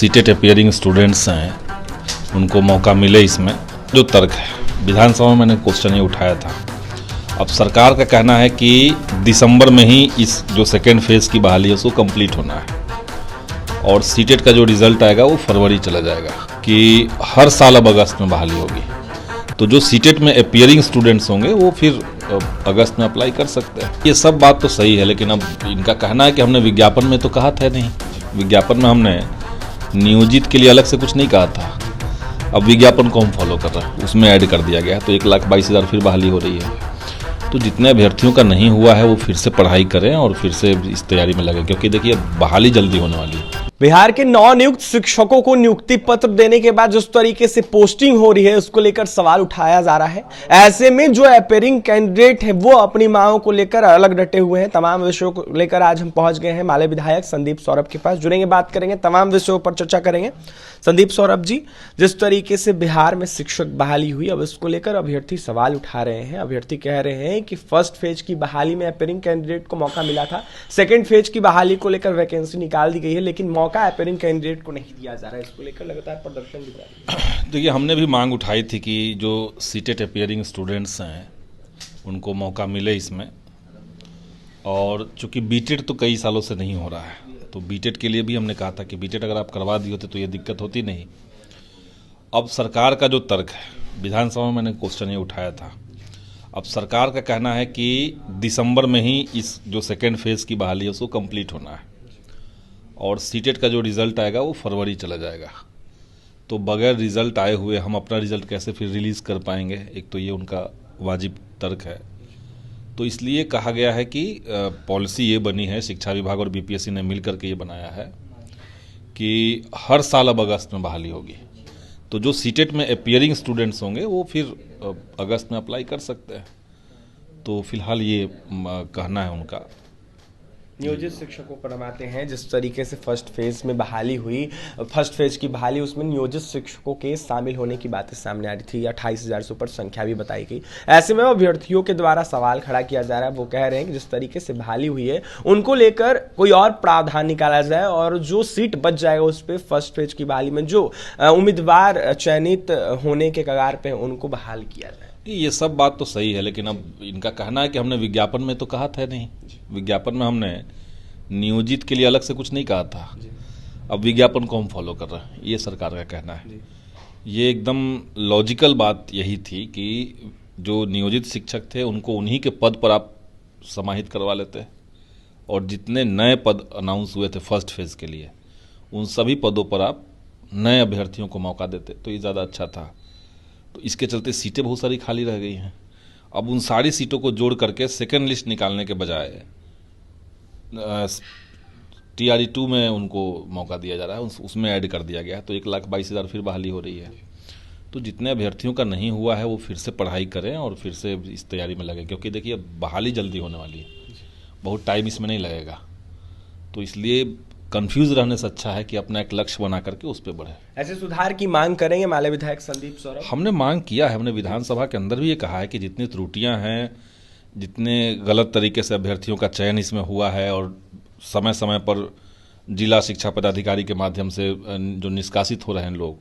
CTET appearing students हैं उनको मौका मिले। इसमें जो तर्क है विधानसभा में मैंने क्वेश्चन ये उठाया था। अब सरकार का कहना है कि दिसंबर में ही इस जो सेकेंड फेज़ की बहाली है उसको कंप्लीट होना है और सीटेट का जो रिज़ल्ट आएगा वो फरवरी चला जाएगा, कि हर साल अब अगस्त में बहाली होगी। तो जो सीटेट में अपीयरिंग स्टूडेंट्स होंगे वो फिर अगस्त में अप्लाई कर सकते हैं। ये सब बात तो सही है, लेकिन अब इनका कहना है कि हमने विज्ञापन में तो कहा था नहीं, विज्ञापन में हमने नियोजित के लिए अलग से कुछ नहीं कहा था। अब विज्ञापन को हम फॉलो कर रहे हैं, उसमें ऐड कर दिया गया है, तो 1,22,000 फिर बहाली हो रही है। तो जितने अभ्यर्थियों का नहीं हुआ है वो फिर से पढ़ाई करें और फिर से इस तैयारी में लगे, क्योंकि देखिए बहाली जल्दी होने वाली है। बिहार के नवनियुक्त शिक्षकों को नियुक्ति पत्र देने के बाद जिस तरीके से पोस्टिंग हो रही है उसको लेकर सवाल उठाया जा रहा है। ऐसे में जो अपीयरिंग कैंडिडेट है वो अपनी मांगों को लेकर अलग डटे हुए हैं। तमाम विषयों को लेकर आज हम पहुंच गए हैं माले विधायक संदीप सौरभ के पास। जुड़ेंगे, बात करेंगे, तमाम विषयों पर चर्चा करेंगे। संदीप सौरभ जी, जिस तरीके से बिहार में शिक्षक बहाली हुई, अब इसको लेकर अभ्यर्थी सवाल उठा रहे हैं। अभ्यर्थी कह रहे हैं कि फर्स्ट फेज की बहाली में अपीयरिंग कैंडिडेट को मौका मिला था, सेकेंड फेज की बहाली को लेकर वैकेंसी निकाल दी गई है, लेकिन मौका अपीयरिंग कैंडिडेट को नहीं दिया जा रहा है। इसको लेकर लगातार प्रदर्शन भी जारी है। देखिए, हमने भी मांग उठाई थी कि जो सीटेट अपीयरिंग स्टूडेंट्स हैं उनको मौका मिले इसमें, और चूंकि बीटेड तो कई सालों से नहीं हो रहा है, तो बीटेड के लिए भी हमने कहा था कि बीटेड अगर आप करवा दिए होते तो ये दिक्कत होती नहीं। अब सरकार का जो तर्क है विधानसभा में मैंने क्वेश्चन ये उठाया था। अब सरकार का कहना है कि दिसंबर में ही इस जो सेकेंड फेज़ की बहाली है उसको कंप्लीट होना है और सीटेट का जो रिज़ल्ट आएगा वो फरवरी चला जाएगा। तो बगैर रिज़ल्ट आए हुए हम अपना रिज़ल्ट कैसे फिर रिलीज़ कर पाएंगे, एक तो ये उनका वाजिब तर्क है। तो इसलिए कहा गया है कि पॉलिसी ये बनी है, शिक्षा विभाग और बीपीएससी ने मिल करके ये बनाया है कि हर साल अब अगस्त में बहाली होगी। तो जो सीटेट में अपीयरिंग स्टूडेंट्स होंगे वो फिर अगस्त में अप्लाई कर सकते हैं। तो फिलहाल ये कहना है उनका। नियोजित शिक्षकों पर हम आते हैं। जिस तरीके से फर्स्ट फेज में बहाली हुई, फर्स्ट फेज की बहाली, उसमें नियोजित शिक्षकों के शामिल होने की बातें सामने आ रही थी। 28,000 से ऊपर संख्या भी बताई गई। ऐसे में अभ्यर्थियों के द्वारा सवाल खड़ा किया जा रहा है। वो कह रहे हैं कि जिस तरीके से बहाली हुई है उनको लेकर कोई और प्रावधान निकाला जाए और जो सीट बच जाएगा उस पर फर्स्ट फेज की बहाली में जो उम्मीदवार चयनित होने के कगार पे उनको बहाल किया जाए। ये सब बात तो सही है, लेकिन अब इनका कहना है कि हमने विज्ञापन में तो कहा था नहीं, विज्ञापन में हमने नियोजित के लिए अलग से कुछ नहीं कहा था। अब विज्ञापन को हम फॉलो कर रहे हैं, ये सरकार का कहना है। ये एकदम लॉजिकल बात यही थी कि जो नियोजित शिक्षक थे उनको उन्हीं के पद पर आप समाहित करवा लेते और जितने नए पद अनाउंस हुए थे फर्स्ट फेज़ के लिए उन सभी पदों पर आप नए अभ्यर्थियों को मौका देते तो ये ज़्यादा अच्छा था। तो इसके चलते सीटें बहुत सारी खाली रह गई हैं। अब उन सारी सीटों को जोड़ करके सेकेंड लिस्ट निकालने के बजाय TRE2 में उनको मौका दिया जा रहा है, उसमें ऐड कर दिया गया है। तो 1,22,000 फिर बहाली हो रही है। तो जितने अभ्यर्थियों का नहीं हुआ है वो फिर से पढ़ाई करें और फिर से इस तैयारी में लगे, क्योंकि देखिए बहाली जल्दी होने वाली है, बहुत टाइम इसमें नहीं लगेगा। तो इसलिए कंफ्यूज रहने से अच्छा है कि अपना एक लक्ष्य बना करके उस पर बढ़े। ऐसे सुधार की मांग करेंगे माले विधायक संदीप सौरभ? हमने मांग किया है, हमने विधानसभा के अंदर भी ये कहा है कि जितनी त्रुटियां हैं, जितने गलत तरीके से अभ्यर्थियों का चयन इसमें हुआ है और समय समय पर जिला शिक्षा पदाधिकारी के माध्यम से जो निष्कासित हो रहे हैं लोग,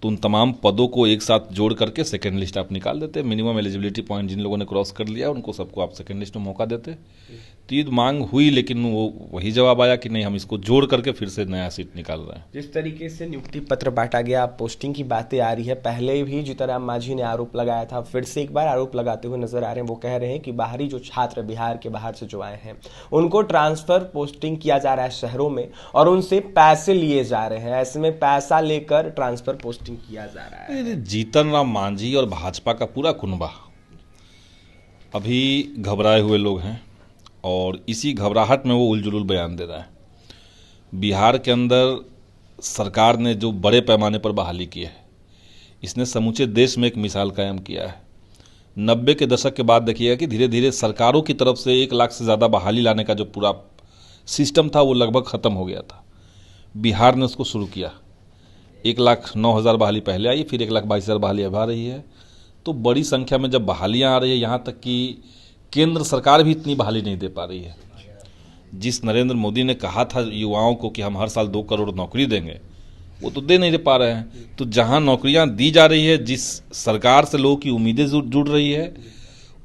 तो उन तमाम पदों को एक साथ जोड़ करके सेकेंड लिस्ट आप निकाल देते। मिनिमम एलिजिबिलिटी पॉइंट जिन लोगों ने क्रॉस कर लिया उनको सबको आप सेकेंड लिस्ट में मौका देते। तो ये मांग हुई, लेकिन वो वही जवाब आया कि नहीं, हम इसको जोड़ करके फिर से नया सीट निकाल रहे हैं। जिस तरीके से नियुक्ति पत्र बांटा गया, पोस्टिंग की बातें आ रही है, पहले भी जीतनराम मांझी ने आरोप लगाया था, फिर से एक बार आरोप लगाते हुए नजर आ रहे हैं। वो कह रहे हैं कि बाहरी जो छात्र बिहार के बाहर से जो आए हैं उनको ट्रांसफर पोस्टिंग किया जा रहा है शहरों में और उनसे पैसे लिए जा रहे हैं। ऐसे में पैसा लेकर ट्रांसफर पोस्टिंग किया जा रहा है। जीतनराम मांझी और भाजपा का पूरा कुनबा अभी घबराए हुए लोग हैं और इसी घबराहट में वो उलझुल बयान दे रहा है। बिहार के अंदर सरकार ने जो बड़े पैमाने पर बहाली की है, इसने समूचे देश में एक मिसाल कायम किया है। 90 के दशक के बाद देखिएगा कि धीरे धीरे सरकारों की तरफ से 1 लाख से ज़्यादा बहाली लाने का जो पूरा सिस्टम था वो लगभग ख़त्म हो गया था। बिहार ने उसको शुरू किया। 1,09,000 बहाली पहले आई, फिर 1,22,000 बहाली अब आ रही है। तो बड़ी संख्या में जब बहालियाँ आ रही है, यहाँ तक कि केंद्र सरकार भी इतनी बहाली नहीं दे पा रही है। जिस नरेंद्र मोदी ने कहा था युवाओं को कि हम हर साल 2 करोड़ नौकरी देंगे, वो तो दे नहीं पा रहे हैं। तो जहाँ नौकरियाँ दी जा रही है, जिस सरकार से लोगों की उम्मीदें जुड़ रही है,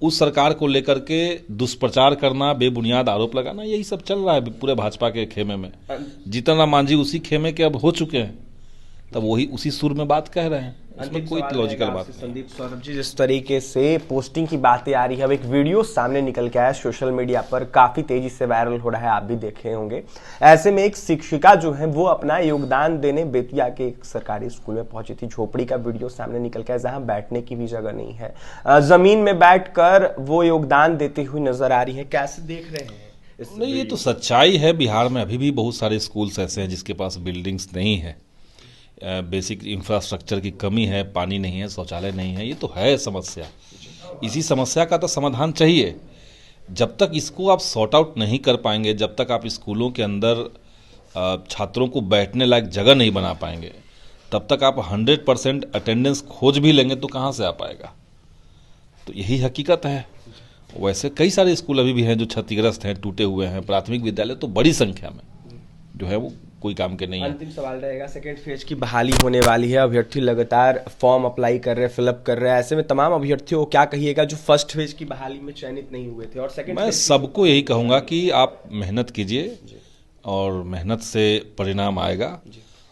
उस सरकार को लेकर के दुष्प्रचार करना, बेबुनियाद आरोप लगाना, यही सब चल रहा है पूरे भाजपा के खेमे में। जीतन राम मांझी उसी खेमे के अब हो चुके हैं, तब वही उसी सुर में बात कह रहे हैं। इसमें कोई लॉजिकल बात नहीं। संदीप सौरभ जी, जिस तरीके से पोस्टिंग की बातें आ रही है, अब एक वीडियो सामने निकल के आया सोशल मीडिया पर, काफी तेजी से वायरल हो रहा है, आप भी देखे होंगे। ऐसे में एक शिक्षिका जो है वो अपना योगदान देने बेतिया के एक सरकारी स्कूल में पहुंची थी। झोपड़ी का वीडियो सामने निकल के आया, जहां बैठने की भी जगह नहीं है, जमीन में बैठकर वो योगदान देती हुई नजर आ रही है। कैसे देख रहे हैं? नहीं, ये तो सच्चाई है। बिहार में अभी भी बहुत सारे स्कूल्स ऐसे हैं जिसके पास बिल्डिंग्स नहीं है, बेसिक इंफ्रास्ट्रक्चर की कमी है, पानी नहीं है, शौचालय नहीं है। ये तो है समस्या। इसी समस्या का तो समाधान चाहिए। जब तक इसको आप सॉर्ट आउट नहीं कर पाएंगे, जब तक आप स्कूलों के अंदर छात्रों को बैठने लायक जगह नहीं बना पाएंगे, तब तक आप 100% अटेंडेंस खोज भी लेंगे तो कहाँ से आ पाएगा। तो यही हकीकत है। वैसे कई सारे स्कूल अभी भी हैं जो क्षतिग्रस्त हैं, टूटे हुए हैं। प्राथमिक विद्यालय तो बड़ी संख्या में जो है वो कोई काम के नहीं है। अंतिम सवाल रहेगा, सेकेंड फेज की बहाली होने वाली है, अभ्यर्थी लगातार फॉर्म अप्लाई कर रहे हैं, फिलअप कर रहे हैं। ऐसे में तमाम अभ्यर्थियों को क्या कहिएगा जो फर्स्ट फेज की बहाली में चयनित नहीं हुए थे? और सेकेंड मैं सबको यही कहूँगा कि आप मेहनत कीजिए और मेहनत से परिणाम आएगा,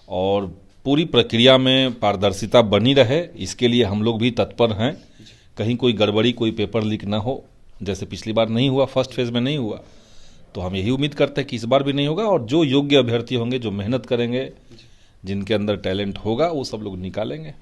और पूरी प्रक्रिया में पारदर्शिता बनी रहे, इसके लिए हम लोग भी तत्पर हैं। कहीं कोई गड़बड़ी, कोई पेपर लीक ना हो, जैसे पिछली बार नहीं हुआ, फर्स्ट फेज में नहीं हुआ, तो हम यही उम्मीद करते हैं कि इस बार भी नहीं होगा। और जो योग्य अभ्यर्थी होंगे, जो मेहनत करेंगे, जिनके अंदर टैलेंट होगा, वो सब लोग निकालेंगे।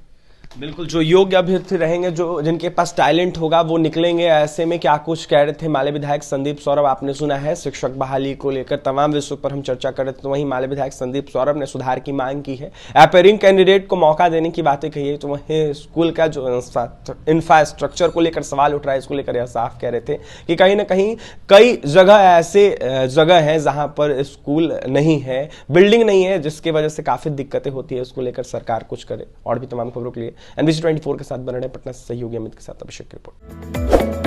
बिल्कुल, जो योग्य अभ्यर्थी रहेंगे, जो जिनके पास टैलेंट होगा, वो निकलेंगे। ऐसे में क्या कुछ कह रहे थे माले विधायक संदीप सौरभ, आपने सुना है। शिक्षक बहाली को लेकर तमाम विषयों पर हम चर्चा कर रहे थे, तो वहीं माले विधायक संदीप सौरभ ने सुधार की मांग की है, अपीयरिंग कैंडिडेट को मौका देने की बातें कही है। तो वहीं स्कूल का जो इंफ्रास्ट्रक्चर को लेकर सवाल उठ रहा है, इसको लेकर यह साफ कह रहे थे कि कहीं ना कहीं कई जगह ऐसे जगह है जहां पर स्कूल नहीं है, बिल्डिंग नहीं है, जिसकी वजह से काफी दिक्कतें होती है। इसको लेकर सरकार कुछ करे। और भी तमाम खबरों के लिए NBC 24 के साथ बने रहे। पटना से सहयोगी अमित के साथ अभिषेक की रिपोर्ट।